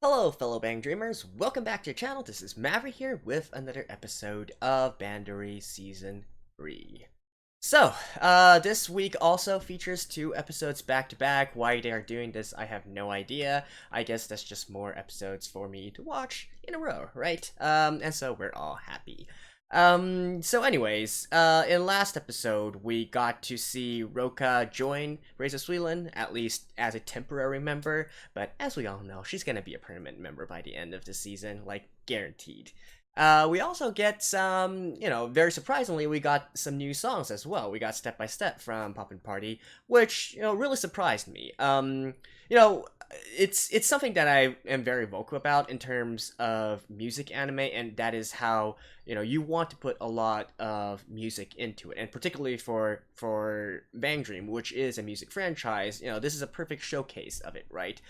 Hello, fellow Bang Dreamers. Welcome back to the channel. This is Maverick here with another episode of Bandori Season 3. This week also features two episodes back to back. Why they are doing this, I have no idea. I guess that's just more episodes for me to watch in a row, right? And so we're all happy. In last episode, we got to see Roka join Race of Sweelan, at least as a temporary member, but as we all know, she's gonna be a permanent member by the end of the season, like, guaranteed. We also get some, very surprisingly, we got some new songs as well. We got Step by Step from Poppin' Party, which, really surprised me. You know, it's something that I am very vocal about in terms of music anime, and that is how you want to put a lot of music into it, and particularly for Bang Dream, which is a music franchise. This is a perfect showcase of it, right?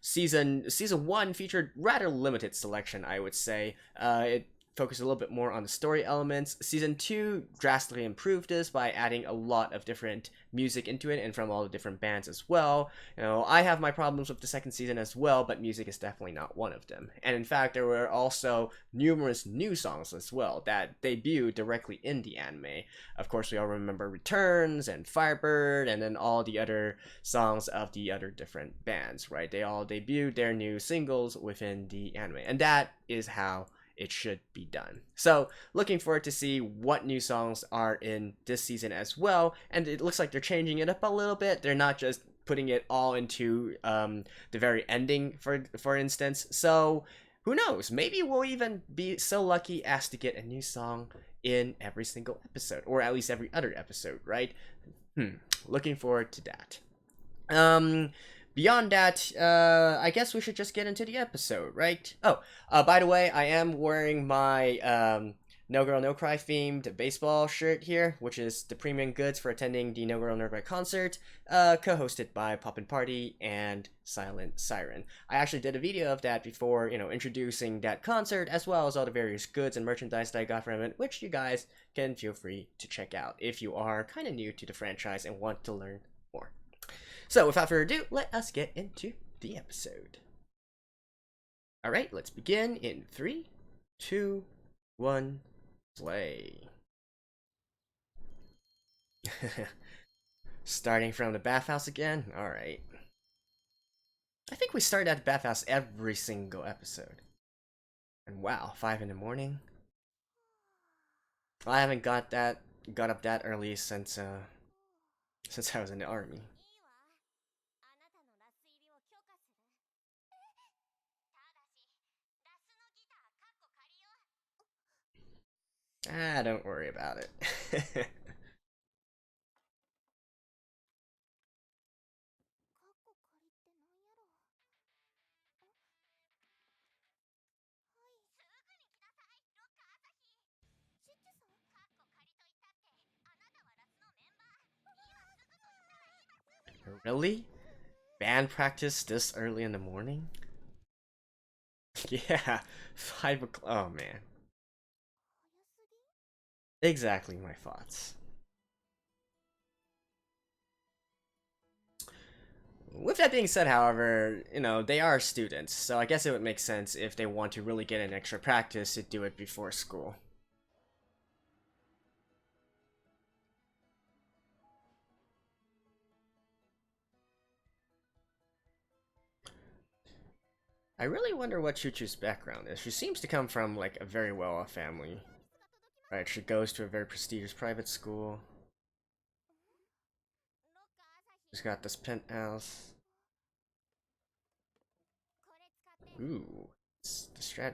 Season 1 featured rather limited selection, I would say. It focused a little bit more on the story elements. Season 2 drastically improved this by adding a lot of different music into it, and from all the different bands as well. I have my problems with the second season as well, but music is definitely not one of them. And in fact, there were also numerous new songs as well that debuted directly in the anime. Of course, we all remember Returns and Firebird, and then all the other songs of the other different bands, right? They all debuted their new singles within the anime, and that is how it should be done. So, looking forward to see what new songs are in this season as well, and it looks like they're changing it up a little bit. They're not just putting it all into the very ending, for instance. So, who knows? Maybe we'll even be so lucky as to get a new song in every single episode, or at least every other episode, right? Looking forward to that. Beyond that, I guess we should just get into the episode, right? By the way, I am wearing my No Girl No Cry themed baseball shirt here, which is the premium goods for attending the No Girl No Cry concert, co-hosted by Poppin' Party and Silent Siren. I actually did a video of that before, introducing that concert, as well as all the various goods and merchandise that I got from it, which you guys can feel free to check out if you are kind of new to the franchise and want to learn more. So, without further ado, let us get into the episode. Alright, let's begin in 3, 2, 1, play. Starting from the bathhouse again? Alright. I think we start at the bathhouse every single episode. And wow, 5 in the morning? I haven't got up that early since I was in the army. Don't worry about it. Really? Band practice this early in the morning? Yeah, 5 o'clock. Oh man. Exactly my thoughts. With that being said, however, they are students, so I guess it would make sense if they want to really get an extra practice to do it before school. I really wonder what Chuchu's background is. She seems to come from, like, a very well-off family. Right, she goes to a very prestigious private school. She's got this penthouse. Ooh, it's the strat.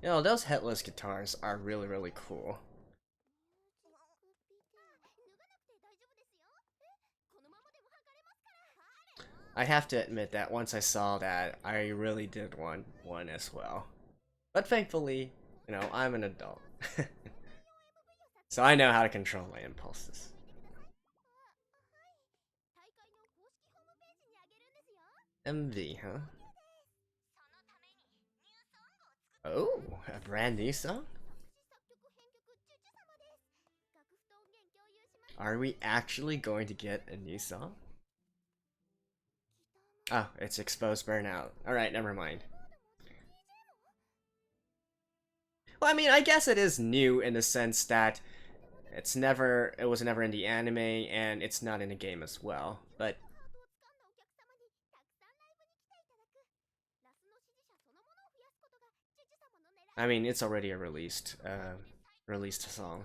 Those headless guitars are really, really cool. I have to admit that once I saw that, I really did want one as well. But thankfully, I'm an adult. So I know how to control my impulses. MV, huh? Oh, a brand new song? Are we actually going to get a new song? Oh, it's Exposed Burnout. Alright, never mind. Well, I mean, I guess it is new in the sense that it was never in the anime, and it's not in the game as well. But I mean, it's already a released song.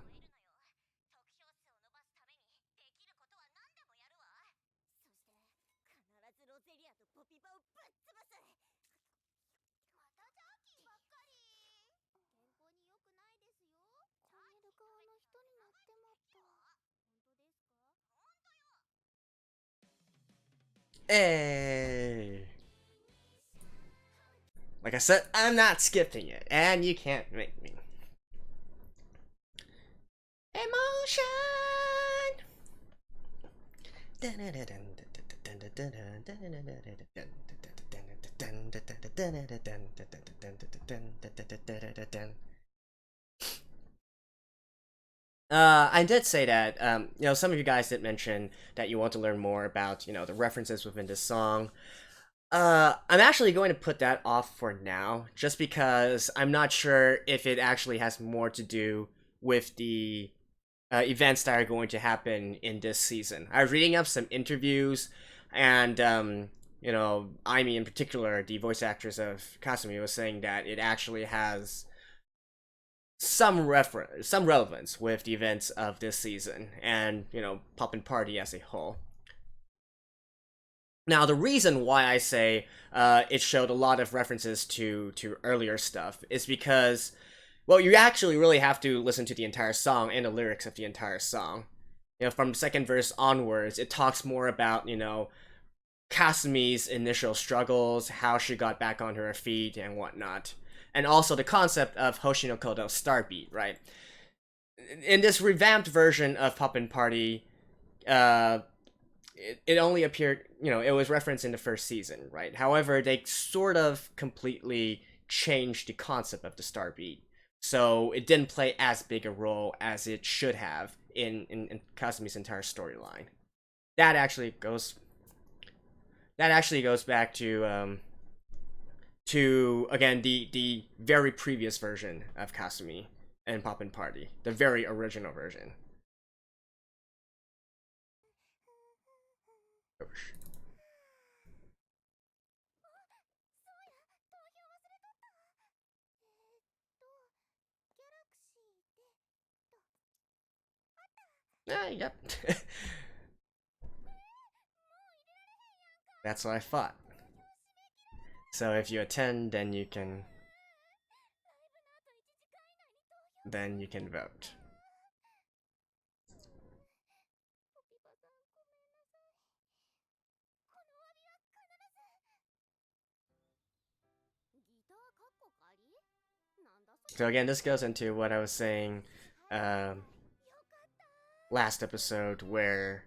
Hey! Like I said, I'm not skipping it, and you can't make me. Emotion! I did say that, some of you guys did mention that you want to learn more about, the references within this song. I'm actually going to put that off for now, just because I'm not sure if it actually has more to do with the events that are going to happen in this season. I was reading up some interviews, and Aimi in particular, the voice actress of Kasumi, was saying that it actually has some relevance with the events of this season, and Poppin' Party as a whole. Now, the reason why I say it showed a lot of references to earlier stuff is because, well, you actually really have to listen to the entire song and the lyrics of the entire song. From the second verse onwards, it talks more about, Kasumi's initial struggles, how she got back on her feet, and whatnot. And also the concept of Hoshino Kodo's Starbeat, right? In this revamped version of Poppin' Party, it only appeared, it was referenced in the first season, right? However, they sort of completely changed the concept of the Starbeat. So it didn't play as big a role as it should have in Kasumi's entire storyline. That actually goes back to again the very previous version of Kasumi and Poppin' Party, the very original version. Yep. That's what I thought. So if you attend, then you can vote. So again, this goes into what I was saying last episode, where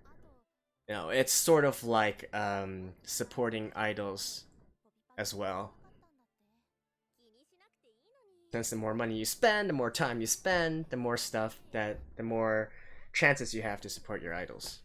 it's sort of like supporting idols as well. Since the more money you spend, the more time you spend, the more chances you have to support your idols.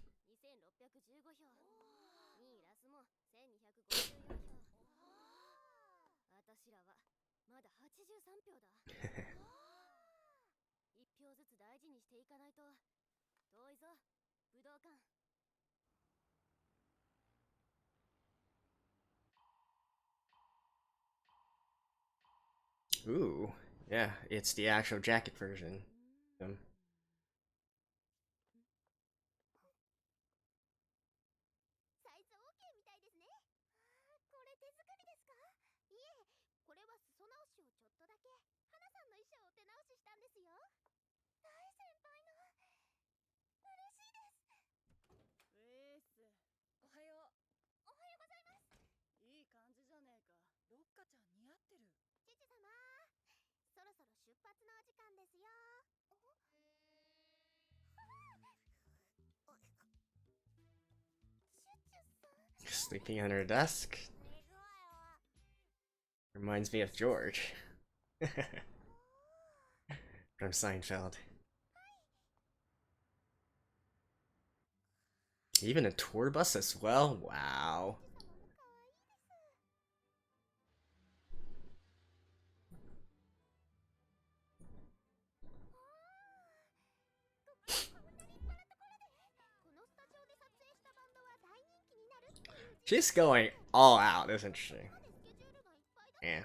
Ooh, yeah, it's the actual jacket version. Sleeping on her desk. Reminds me of George. From Seinfeld. Even a tour bus as well? Wow. She's going all out, isn't she? Yeah.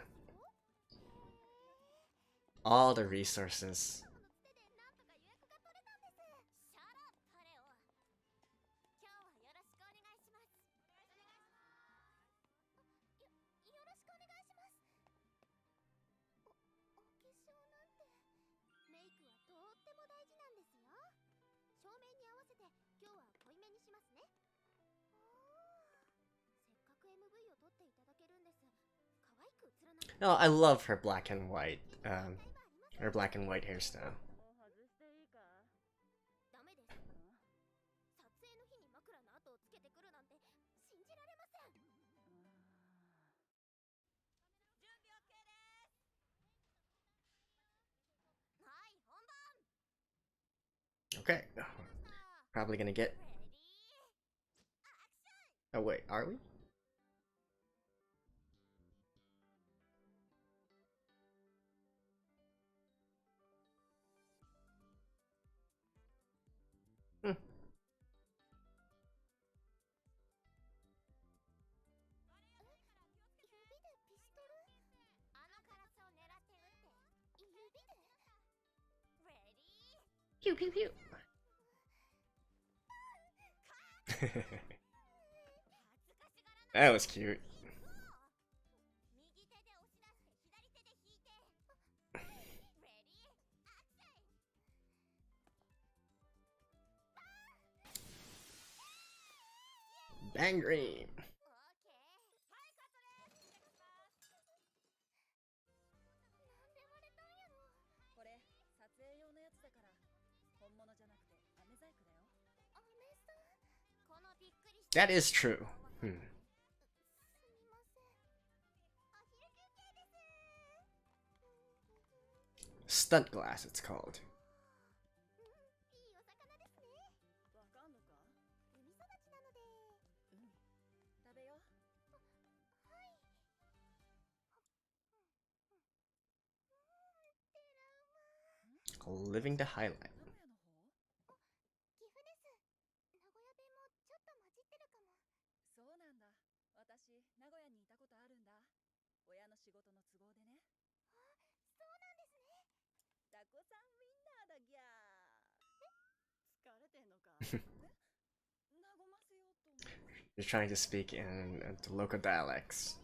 All the resources. Oh, I love her black and white hairstyle. Okay. Probably gonna get... Oh wait, are we? Hmm. Pew pew pew. That was cute. Bandori. That is true. Stunt glass, it's called. Living the highlight. You're trying to speak in the local dialects.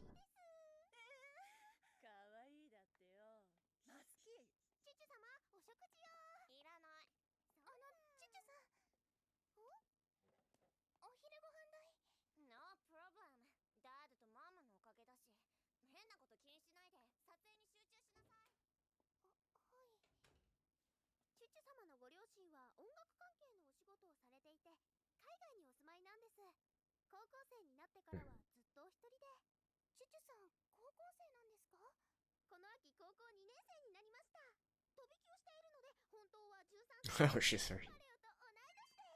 Oh, she's sorry.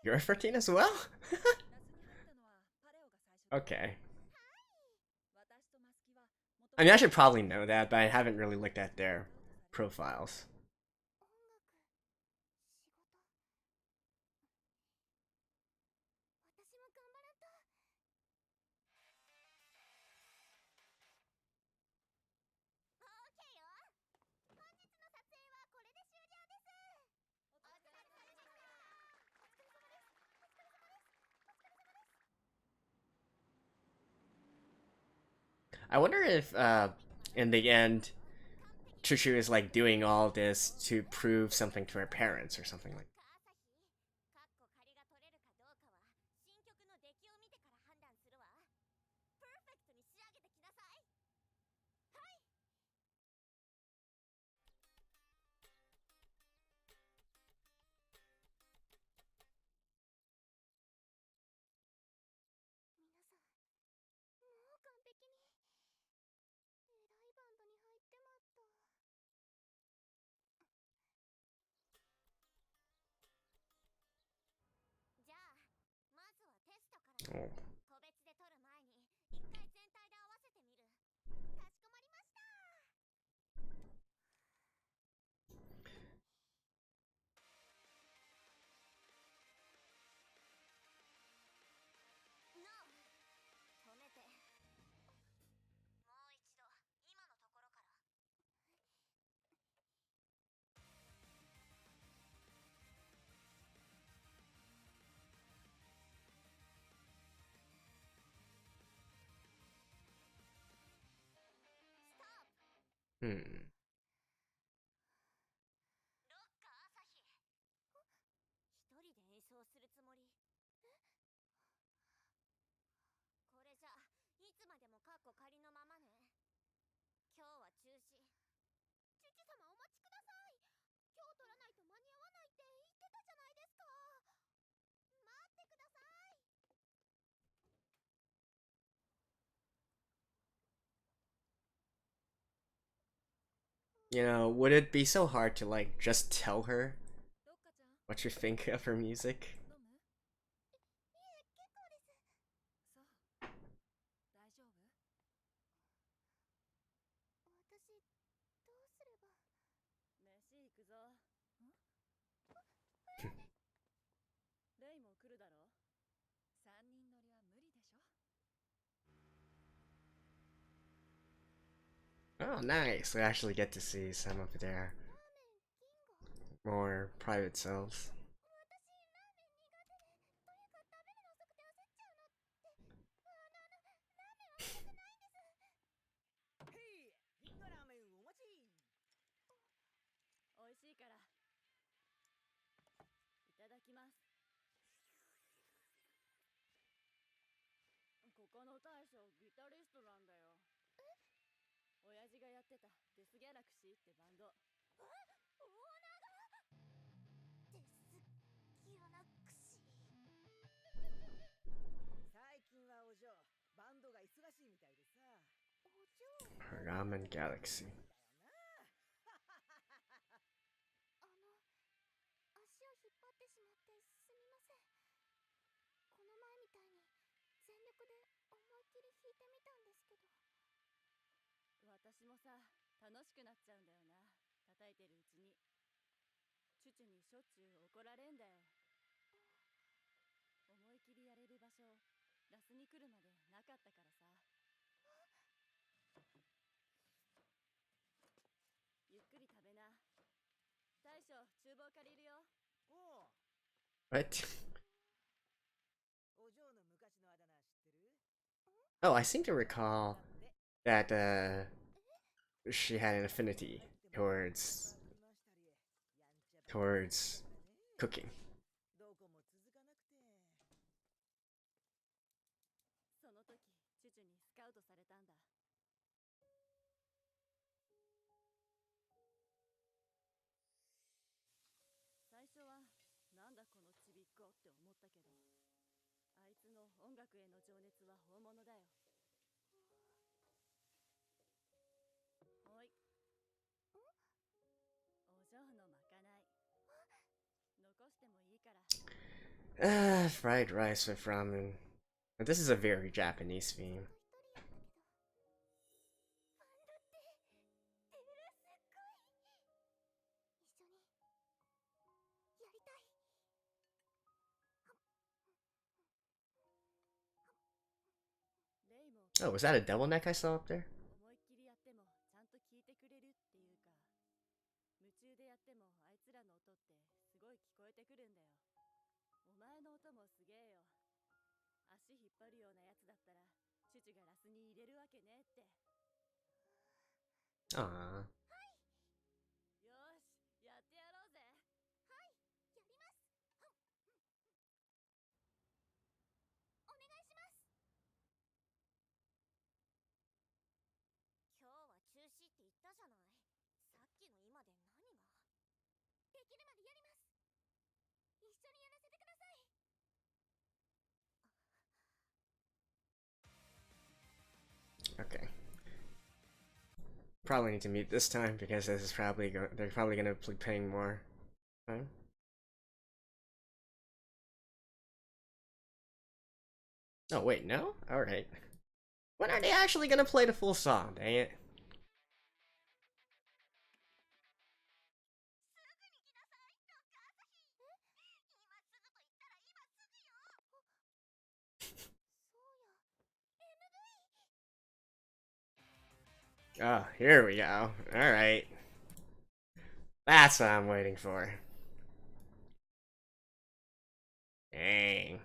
You're 13 as well? Okay. I mean, I should probably know that, but I haven't really looked at their profiles. I wonder if, in the end, Chuchu is like doing all this to prove something to her parents or something like that. 個別で撮る前に一回全体で合わせてみる。かしこまりました。止めて。もう一度今のところから。ストップ。Hmm. ロッカー朝日。一人で演奏するつもり？これじゃいつまでもカッコ仮のままね。今日は中止。チュチ様お待ちください。今日取らないと間に合わないって言ってたじゃないですか。待ってください。You know, would it be so hard to like just tell her what you think of her music? いえ、結構です。そう。大丈夫？私、どうすれば。飯行くぞ。レイも来るだろ。3人乗りは無理でしょ。 Oh, nice. We actually get to see some of their more private selves. 私ラーメン苦手で、というか食べるの遅くて焦っちゃうのって。ラーメンは食べてないんです。へい、銀河ラーメンお待ち。美味しいからいただきます。ここの大将ギタリストなんだよ。親父がやってたデスギャラクシーってバンド。オーナーがデスギャラクシー。最近はお嬢バンドが忙しいみたいでさ。お嬢 Ramen Galaxy. 足を引っ張ってしまってすみません。この前みたいに全力で思いっきり弾いてみたんですけど。私もさ、楽しくなっちゃうんだよな、叩いてるうちに。チュチュにしょっちゅう怒られんだよ。思い切りやれる場所ラスに来るまでなかったからさ。ゆっくり食べな。大将、厨房借りるよ。おお。 What? お嬢の昔のあだ名知ってる？ Oh, I seem to recall that she had an affinity towards cooking. どこも続かなくて。その時、チュチュにスカウトされたんだ。最初はなんだこのちびっこって思ったけど、あいつの音楽への情熱は本物だよ。おい。お嬢のまかない。残してもいいから。Fried rice with ramen. This is a very Japanese theme. レイも Oh, was that a double neck I saw up there? 思いっきりやってもちゃんと聞いてくれるっていうか、夢中でやってもあいつらの音ってすごい聞こえてくるんだよ。お前の音もすげえよ。足引っ張るようなやつだったらチュチュがラスに入れるわけねって。 Aww. よし、やってやろうぜ。はい、やります。お願いします。今日は中止って言ったじゃない。さっきの今で何が。できるまでやります。一緒にやらせてください。Okay. Probably need to mute this time because this is probably they're probably gonna be paying more time. Oh, wait, no? Alright. When are they actually gonna play the full song? Dang it. Oh, here we go. Alright. That's what I'm waiting for. Dang.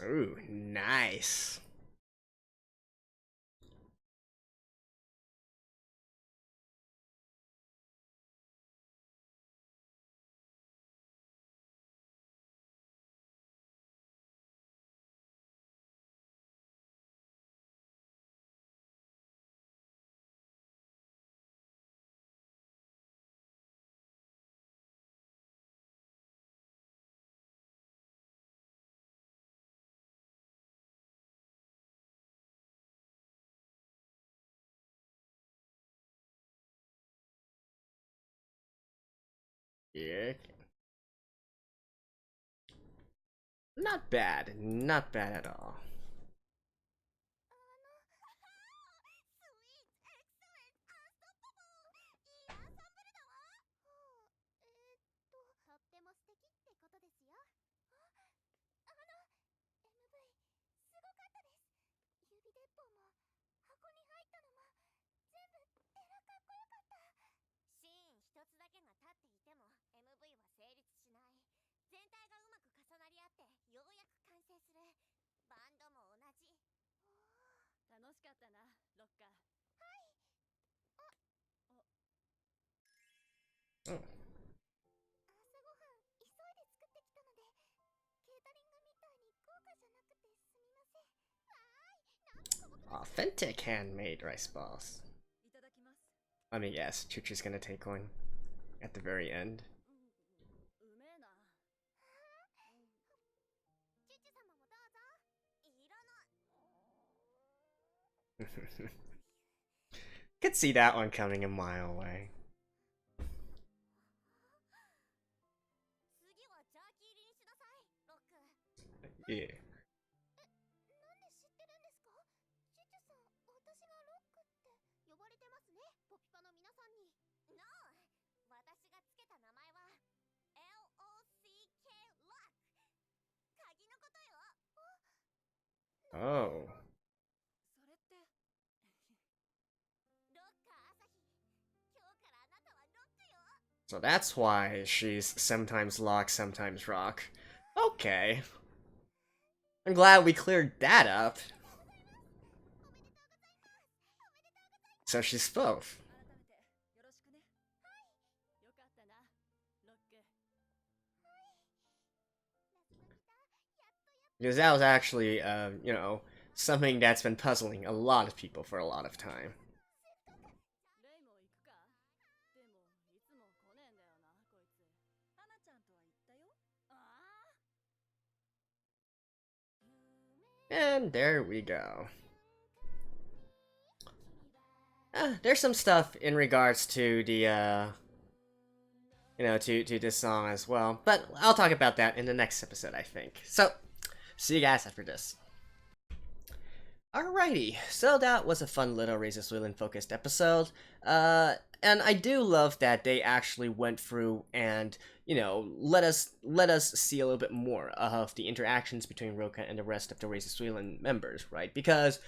Ooh, nice. Yeah. Not bad. Not bad at all. Oh. Authentic handmade rice balls. I mean, yes, Chuchu's gonna take one at the very end. Could see that one coming a mile away. Yeah. Oh. So that's why she's sometimes lock, sometimes rock. Okay. I'm glad we cleared that up. So she's both. Because that was actually, something that's been puzzling a lot of people for a lot of time. And there we go. There's some stuff in regards to the, to this song as well. But I'll talk about that in the next episode, I think. So, see you guys after this. Alrighty, so that was a fun little Razor Suilin focused episode. And I do love that they actually went through and let us see a little bit more of the interactions between Roka and the rest of the Reisusuilan members, right? Because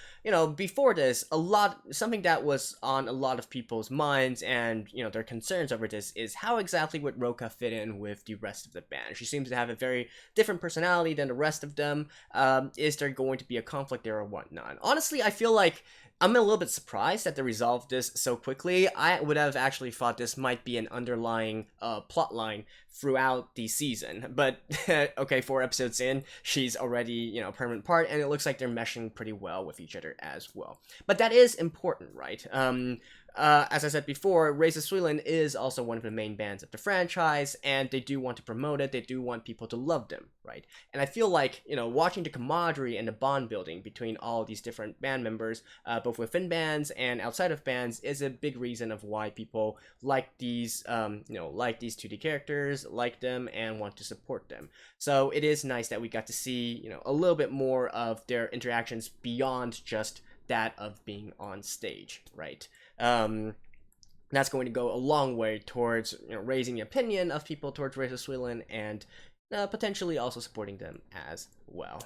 before this, something that was on a lot of people's minds and their concerns over this is how exactly would Roka fit in with the rest of the band. She seems to have a very different personality than the rest of them. Is there going to be a conflict there or whatnot? Honestly, I feel like I'm a little bit surprised that they resolved this so quickly. I would have actually thought this might be an underlying plot line throughout the season. But, okay, 4 episodes in, she's already, a permanent part, and it looks like they're meshing pretty well with each other as well. But that is important, right? As I said before, Reisusuilan is also one of the main bands of the franchise, and they do want to promote it, they do want people to love them, right? And I feel like, watching the camaraderie and the bond building between all these different band members, both within bands and outside of bands, is a big reason of why people like these, like these 2D characters, like them, and want to support them. So it is nice that we got to see, a little bit more of their interactions beyond just that of being on stage, right? That's going to go a long way towards raising the opinion of people towards Reisusuilan and potentially also supporting them as well.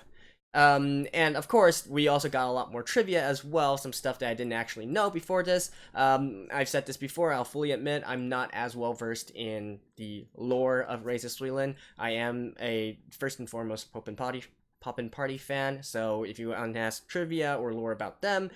And of course, we also got a lot more trivia as well, some stuff that I didn't actually know before this. I've said this before, I'll fully admit I'm not as well versed in the lore of Reisusuilan. I am a first and foremost Poppin' Party fan, so if you want to ask trivia or lore about them,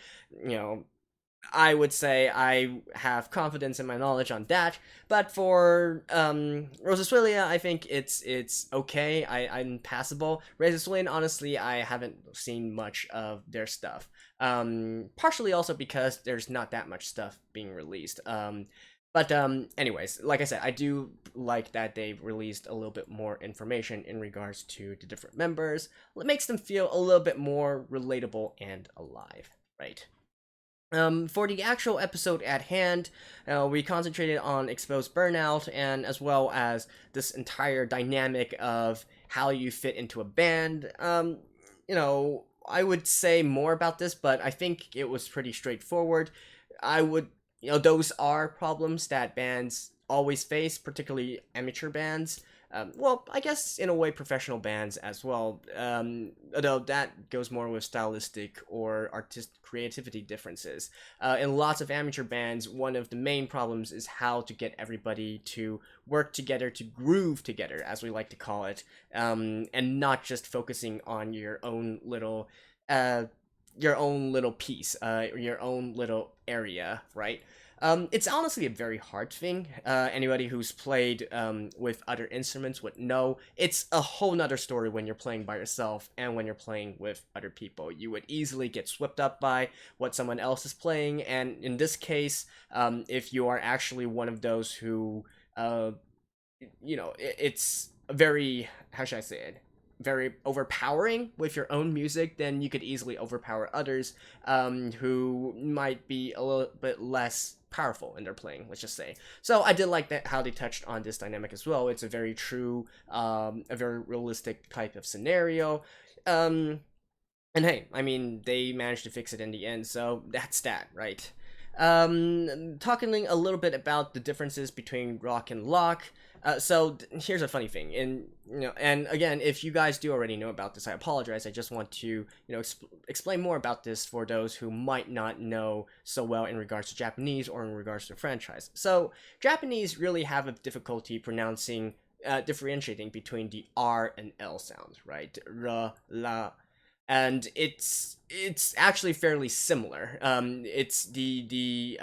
I would say I have confidence in my knowledge on that, but for Reisusuilan, I think it's okay. I'm passable. Reisusuilan, honestly, I haven't seen much of their stuff. Partially also because there's not that much stuff being released. But anyways, like I said, I do like that they've released a little bit more information in regards to the different members. It makes them feel a little bit more relatable and alive, right? For the actual episode at hand, we concentrated on exposed burnout and as well as this entire dynamic of how you fit into a band. I would say more about this, but I think it was pretty straightforward. Those are problems that bands always face, particularly amateur bands. Well, I guess in a way professional bands as well, although that goes more with stylistic or artistic creativity differences. In lots of amateur bands, one of the main problems is how to get everybody to work together, to groove together, as we like to call it, and not just focusing on your own little piece, your own little area, right? It's honestly a very hard thing. Anybody who's played with other instruments would know it's a whole nother story when you're playing by yourself and when you're playing with other people. You would easily get swept up by what someone else is playing, and in this case, if you are actually one of those who, it's very, how should I say it? Very overpowering with your own music, then you could easily overpower others who might be a little bit less powerful in their playing, let's just say. So I did like that how they touched on this dynamic as well. It's a very true, a very realistic type of scenario. And hey, I mean, they managed to fix it in the end, so that's that, right? Talking a little bit about the differences between rock and lock. So here's a funny thing, and again, if you guys do already know about this, I apologize. I just want to, explain more about this for those who might not know so well in regards to Japanese or in regards to the franchise. So Japanese really have a difficulty pronouncing, differentiating between the R and L sounds, right? Ra, la, and it's actually fairly similar. It's the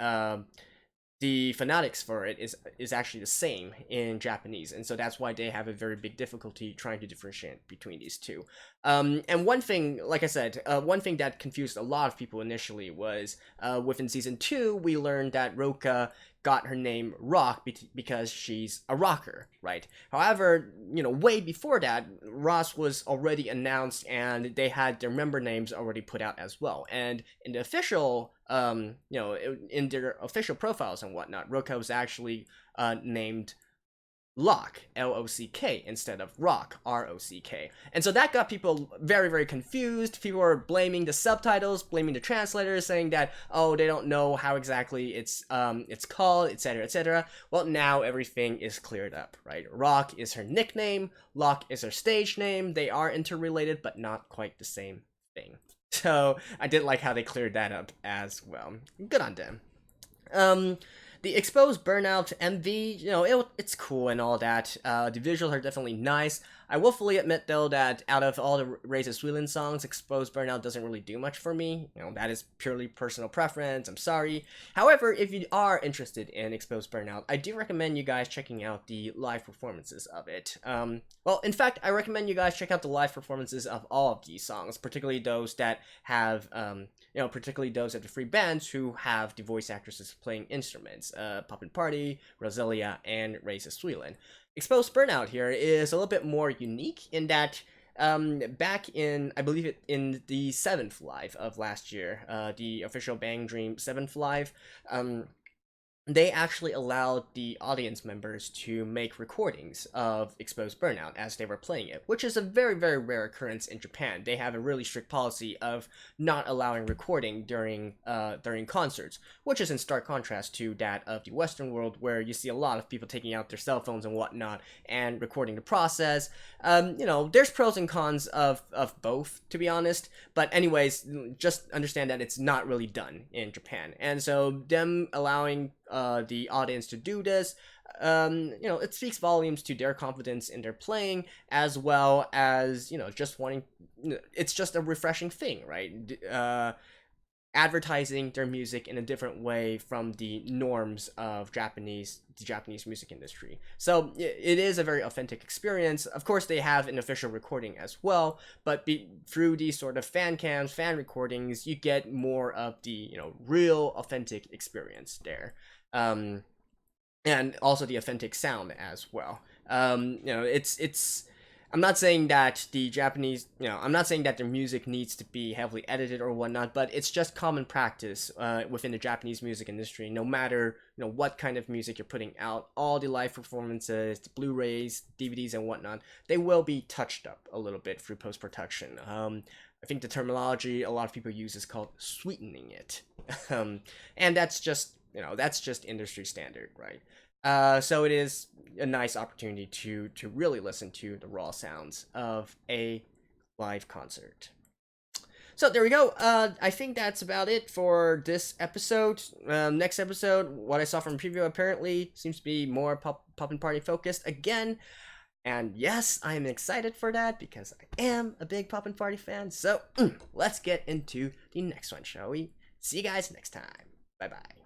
phonetics for it is actually the same in Japanese, and so that's why they have a very big difficulty trying to differentiate between these two. And one thing, like I said, one thing that confused a lot of people initially was within season 2, we learned that Roka got her name Rock because she's a rocker, right? However, way before that, Ross was already announced and they had their member names already put out as well. And in the official, in their official profiles and whatnot, Roka was actually named lock, L-O-C-K, instead of rock, R-O-C-K. And so that got people very, very confused. People were blaming the subtitles, blaming the translators, saying that, oh, they don't know how exactly it's called, etc., etc. Well, now everything is cleared up, right? Rock is her nickname, Lock is her stage name. They are interrelated, but not quite the same thing. So I did like how they cleared that up as well. Good on them. The Exposed Burnout MV, it's cool and all that. The visuals are definitely nice. I will fully admit, though, that out of all the Razor Sweden songs, Exposed Burnout doesn't really do much for me. That is purely personal preference. I'm sorry. However, if you are interested in Exposed Burnout, I do recommend you guys checking out the live performances of it. Well, in fact, I recommend you guys check out the live performances of all of these songs, particularly those that have, particularly those of the free bands who have the voice actresses playing instruments, Poppin' Party, Roselia, and Razor Sweden. Exposed Burnout here is a little bit more unique in that back in, I believe in the 7th live of last year, the official Bang Dream 7th live, they actually allowed the audience members to make recordings of Exposed Burnout as they were playing it, which is a very, very rare occurrence in Japan. They have a really strict policy of not allowing recording during concerts, which is in stark contrast to that of the Western world, where you see a lot of people taking out their cell phones and whatnot and recording the process. There's pros and cons of both, to be honest, but anyways, just understand that it's not really done in Japan, and so them allowing the audience to do this, it speaks volumes to their confidence in their playing, as well as, just wanting, it's just a refreshing thing, right? Advertising their music in a different way from the norms of the Japanese music industry. So it is a very authentic experience. Of course, they have an official recording as well, but through these sort of fan cams, fan recordings, you get more of the, real authentic experience there. And also the authentic sound as well. It's I'm not saying that the Japanese, I'm not saying that their music needs to be heavily edited or whatnot, but it's just common practice within the Japanese music industry. No matter what kind of music you're putting out, all the live performances, the Blu-rays, DVDs, and whatnot, they will be touched up a little bit through post-production. I think the terminology a lot of people use is called sweetening it, and that's just industry standard, right? So it is a nice opportunity to really listen to the raw sounds of a live concert. So there we go. I think that's about it for this episode. Next episode, what I saw from preview apparently seems to be more Poppin' Party focused again. And yes, I am excited for that because I am a big Poppin' Party fan. So let's get into the next one, shall we? See you guys next time. Bye-bye.